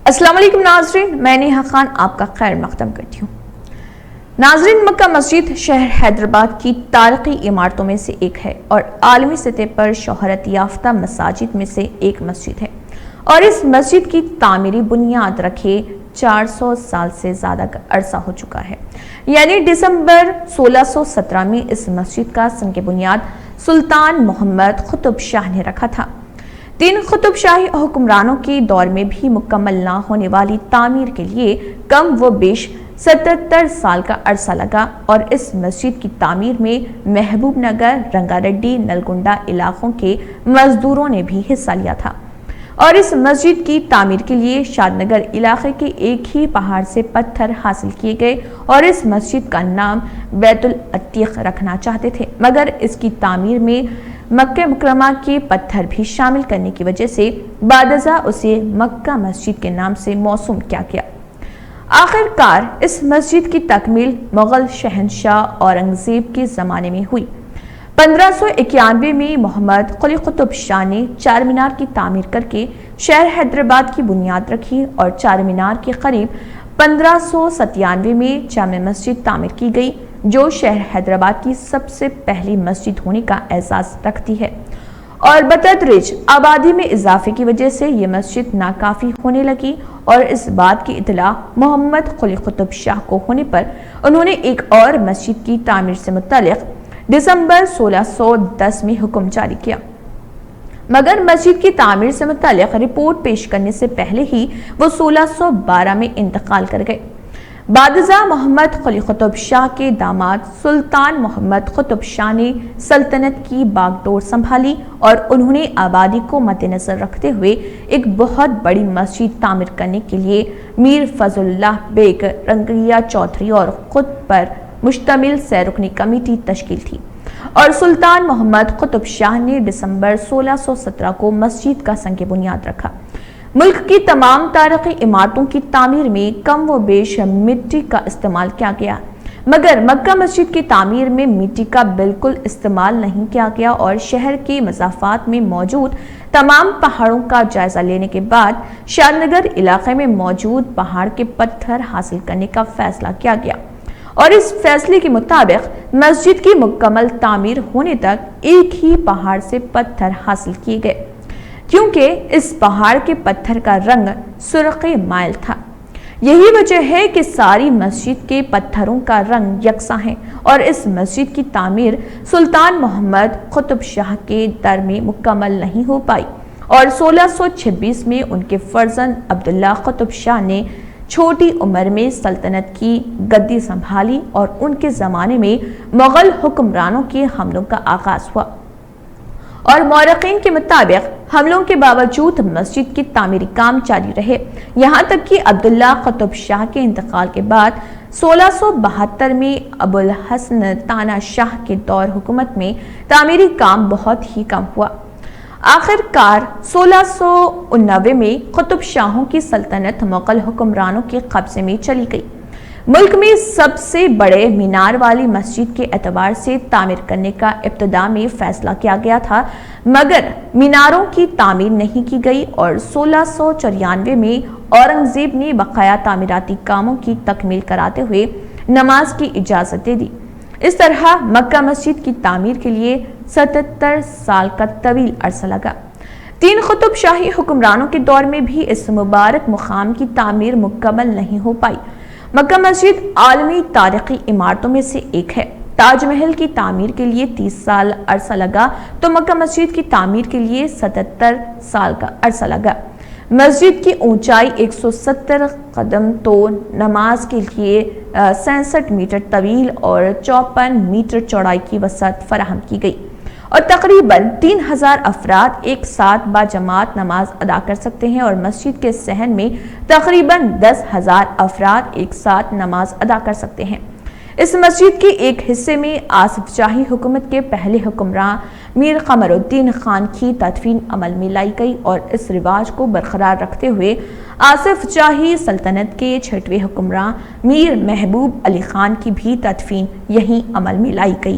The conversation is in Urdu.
السلام علیکم ناظرین، میں نیہا خان آپ کا خیر مقدم کرتی ہوں۔ ناظرین، مکہ مسجد شہر حیدرآباد کی تاریخی عمارتوں میں سے ایک ہے اور عالمی سطح پر شہرت یافتہ مساجد میں سے ایک مسجد ہے، اور اس مسجد کی تعمیری بنیاد رکھے 400 سال سے زیادہ عرصہ ہو چکا ہے، یعنی دسمبر 1617 میں اس مسجد کا سنگ بنیاد سلطان محمد قطب شاہ نے رکھا تھا۔ 3 قطب شاہی حکمرانوں کے دور میں بھی مکمل نہ ہونے والی تعمیر کے لیے کم و بیش 77 سال کا عرصہ لگا، اور اس مسجد کی تعمیر میں محبوب نگر، رنگا ریڈی، نلگنڈا علاقوں کے مزدوروں نے بھی حصہ لیا تھا، اور اس مسجد کی تعمیر کے لیے شاد نگر علاقے کے ایک ہی پہاڑ سے پتھر حاصل کیے گئے اور اس مسجد کا نام بیت العتیق رکھنا چاہتے تھے، مگر اس کی تعمیر میں مکہ مکرمہ کے پتھر بھی شامل کرنے کی وجہ سے بعد ازاں اسے مکہ مسجد کے نام سے موسوم کیا گیا۔ آخر کار اس مسجد کی تکمیل مغل شہنشاہ اورنگزیب کے زمانے میں ہوئی۔ 1591 میں محمد قلی قطب شاہ نے چار مینار کی تعمیر کر کے شہر حیدرآباد کی بنیاد رکھی، اور چار مینار کے قریب 1597 میں جامع مسجد تعمیر کی گئی، جو شہر حیدرآباد کی سب سے پہلی مسجد ہونے کا اعزاز رکھتی ہے، اور بتدریج آبادی میں اضافے کی وجہ سے یہ مسجد ناکافی ہونے لگی، اور اس بات کی اطلاع محمد قلی قطب شاہ کو ہونے پر انہوں نے ایک اور مسجد کی تعمیر سے متعلق دسمبر 1610 میں حکم جاری کیا، مگر مسجد کی تعمیر سے متعلق رپورٹ پیش کرنے سے پہلے ہی وہ 1612 میں انتقال کر گئے۔ بعد ازاں محمد قلی قطب شاہ کے داماد سلطان محمد قطب شاہ نے سلطنت کی باغ ڈور سنبھالی، اور انہوں نے آبادی کو مد نظر رکھتے ہوئے ایک بہت بڑی مسجد تعمیر کرنے کے لیے میر فضل اللہ بیگ، رنگیا چودھری اور خود پر مشتمل سہ-رکنی کمیٹی تشکیل تھی، اور سلطان محمد قطب شاہ نے دسمبر 1617 کو مسجد کا سنگ بنیاد رکھا۔ ملک کی تمام تاریخی عمارتوں کی تعمیر میں کم و بیش مٹی کا استعمال کیا گیا، مگر مکہ مسجد کی تعمیر میں مٹی کا بالکل استعمال نہیں کیا گیا، اور شہر کے مضافات میں موجود تمام پہاڑوں کا جائزہ لینے کے بعد شاد نگر علاقے میں موجود پہاڑ کے پتھر حاصل کرنے کا فیصلہ کیا گیا، اور اس فیصلے کے مطابق مسجد کی مکمل تعمیر ہونے تک ایک ہی پہاڑ سے پتھر حاصل کیے گئے، کیونکہ اس پہاڑ کے پتھر کا رنگ سرخ مائل تھا۔ یہی وجہ ہے کہ ساری مسجد کے پتھروں کا رنگ یکساں ہے، اور اس مسجد کی تعمیر سلطان محمد قطب شاہ کے دور میں مکمل نہیں ہو پائی، اور 1626 میں ان کے فرزند عبداللہ قطب شاہ نے چھوٹی عمر میں سلطنت کی گدی سنبھالی، اور ان کے زمانے میں مغل حکمرانوں کے حملوں کا آغاز ہوا، اور مورخین کے مطابق حملوں کے باوجود مسجد کی تعمیری کام جاری رہے، یہاں تک کہ عبداللہ قطب شاہ کے انتقال کے بعد 1672 میں ابو الحسن تانا شاہ کے دور حکومت میں تعمیری کام بہت ہی کم ہوا۔ آخر کار 1689 میں قطب شاہوں کی سلطنت مغل حکمرانوں کے قبضے میں چلی گئی۔ ملک میں سب سے بڑے مینار والی مسجد کے اعتبار سے تعمیر کرنے کا ابتدا میں فیصلہ کیا گیا تھا، مگر میناروں کی تعمیر نہیں کی گئی، اور 1694 میں اورنگزیب نے بقایا تعمیراتی کاموں کی تکمیل کراتے ہوئے نماز کی اجازت دے دی۔ اس طرح مکہ مسجد کی تعمیر کے لیے 77 سال کا طویل عرصہ لگا۔ 3 قطب شاہی حکمرانوں کے دور میں بھی اس مبارک مقام کی تعمیر مکمل نہیں ہو پائی۔ مکہ مسجد عالمی تاریخی عمارتوں میں سے ایک ہے۔ تاج محل کی تعمیر کے لیے 30 سال عرصہ لگا، تو مکہ مسجد کی تعمیر کے لیے 77 سال کا عرصہ لگا۔ مسجد کی اونچائی 170 قدم تو نماز کے لیے 66 میٹر طویل اور 54 میٹر چوڑائی کی وسعت فراہم کی گئی، اور تقریباً 3000 افراد ایک ساتھ باجماعت نماز ادا کر سکتے ہیں، اور مسجد کے صحن میں تقریباً 10,000 افراد ایک ساتھ نماز ادا کر سکتے ہیں۔ اس مسجد کے ایک حصے میں آصف جاہی حکومت کے پہلے حکمراں میر قمر الدین خان کی تدفین عمل میں لائی گئی، اور اس رواج کو برقرار رکھتے ہوئے آصف جاہی سلطنت کے 6ویں حکمراں میر محبوب علی خان کی بھی تدفین یہیں عمل میں لائی گئی۔